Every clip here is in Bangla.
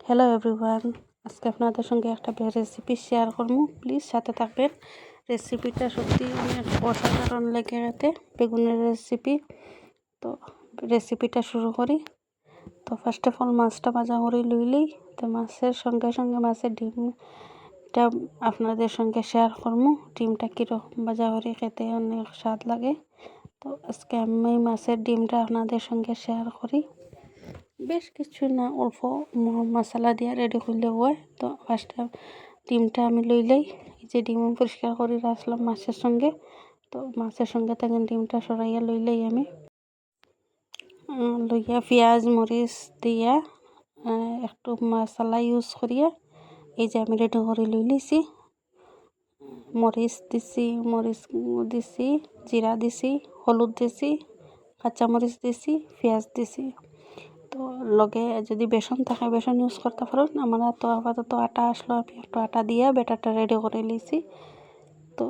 হ্যালো এভরিওয়ান, আজকে আপনাদের সঙ্গে একটা রেসিপি শেয়ার করবো। প্লিজ সাথে থাকবেন। রেসিপিটা সত্যি অনেক অসাধারণ লেগে গেছে, বেগুনের রেসিপি। তো রেসিপিটা শুরু করি। তো ফার্স্ট অফ অল মাছটা ভাজা করে লইলেই, তো মাছের সঙ্গে সঙ্গে মাছের ডিমটা আপনাদের সঙ্গে শেয়ার করবো। ডিমটা কীরকম ভাজা করে খেতে অনেক স্বাদ লাগে। তো আজকে আমি মাছের ডিমটা আপনাদের সঙ্গে শেয়ার করি। বেশ কিছু না, অল্প মশলা দিয়ে রেডি করলে হয়। তো ফার্স্টে ডিমটা আমি লইলেই, এই যে ডিম পরিষ্কার করে রাখলাম মাছের সঙ্গে। তো মাছের সঙ্গে তখন ডিমটা সরাইয়া লইলেই আমি লইয়া পেঁয়াজ মরিচ দিয়া একটু মশলা ইউজ করিয়া এই যে আমি রেডি করে লইলেছি। মরিচ দিছি, জিরা দিছি, হলুদ দিছি, কাঁচামরিচ দিছি, পেঁয়াজ দিছি। তো লগে যদি বেসন থাকে বেসন ইউজ করতে পারেন। আমার তো আপাতত আটা আসলো, আমি একটু আটা দিয়ে ব্যাটারটা রেডি করে নিয়েছি। তো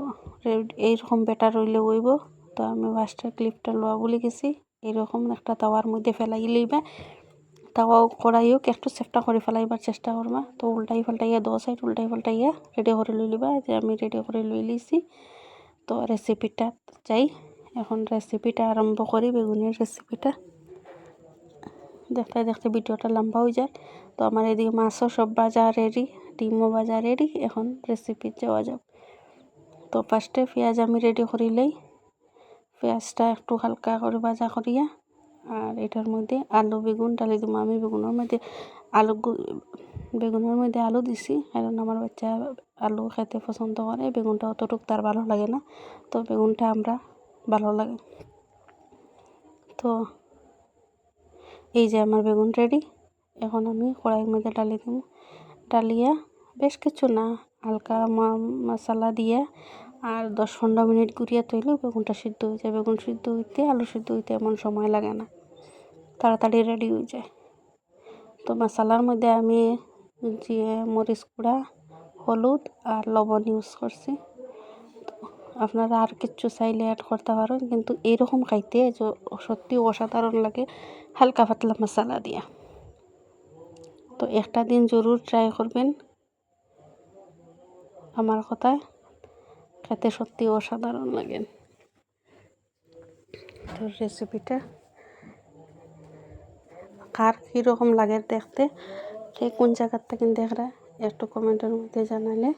এইরকম ব্যাটার রইলে হইব। তো আমি ফার্স্টের ক্লিপটা লওয়া বলে গেছি। এইরকম একটা তাওয়ার মধ্যে ফেলাই লইবা। তাওয়াও কড়াইও একটু চেষ্টা করে ফেলাইবার চেষ্টা করবা। তো উল্টাই পাল্টাইয়া 2 সাইড উল্টাই পাল্টাইয়া রেডি করে লইবা। যে আমি রেডি করে লই লিছি। তো রেসিপিটা চাই, এখন রেসিপিটা আরম্ভ করি। বেগুনের রেসিপিটা দেখতে দেখতে ভিডিওটা লম্বা হয়ে যায়। তো আমার এদিকে মাছও সব ভাজা রেডি, ডিমও ভাজা রেডি। এখন রেসিপি যাওয়া যাক। তো ফার্স্টে পেঁয়াজ আমি রেডি করিলেই, পেঁয়াজটা একটু হালকা করে ভাজা করিয়া আর এটার মধ্যে আলু বেগুন ডালি দিব। আমি বেগুনের মধ্যে আলু দিছি, কারণ আমার বাচ্চা আলু খেতে পছন্দ করে। বেগুনটা অতটুক তার ভালো লাগে না, তো বেগুনটা আমরা ভালো লাগে। তো এই যে আমার বেগুন রেডি। এখন আমি কড়াইয়ের মধ্যে ডালি দেব। ডালিয়া বেশ কিছু না, হালকা মশলা দিয়ে আর 10-15 মিনিট গুঁড়িয়ে তৈলেও বেগুনটা সিদ্ধ হয়ে যায়। বেগুন সিদ্ধ হইতে আলু সিদ্ধ হইতে এমন সময় লাগে না, তাড়াতাড়ি রেডি হয়ে যায়। তো মশলার মধ্যে আমি জিরে মরিচ গুঁড়া, হলুদ আর লবণ ইউজ করছি। আপনারা আর কিছু চাইলে অ্যাড করতে পারেন, কিন্তু এইরকম খাইতে সত্যি অসাধারণ লাগে হালকা পাতলা মশলা দিয়া। তো একটা দিন জরুর ট্রাই করবেন, আমার কথায় খেতে সত্যি অসাধারণ লাগে। তো রেসিপিটা কার কীরকম লাগে দেখতে, কে কোন জায়গার থেকে দেখরা একটু কমেন্টের মধ্যে জানালে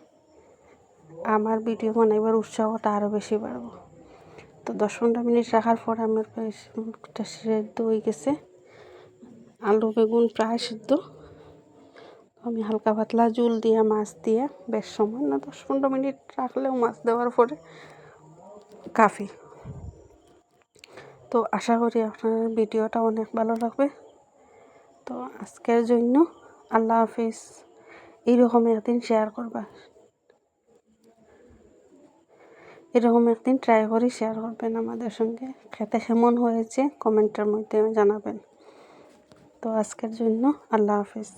আমার ভিডিও বানাইবার উৎসাহটা আরও বেশি বাড়ব। তো 10-15 মিনিট রাখার পর আমার একটা সিদ্ধ হয়ে গেছে। আলু বেগুন প্রায় সিদ্ধ। আমি হালকা পাতলা জল দিয়ে মাছ দিয়ে বেশ সময় না 10-15 মিনিট রাখলেও মাছ দেওয়ার পরে কাফি। তো আশা করি আপনার ভিডিওটা অনেক ভালো লাগবে। তো আজকের জন্য আল্লাহ হাফিজ। এরকম একদিন শেয়ার করবা, এরকম একদিন ট্রাই করে শেয়ার করবেন আমাদের সঙ্গে। খেতে কেমন হয়েছে কমেন্টের মধ্যে জানাবেন। তো আজকের জন্য আল্লাহ হাফিজ।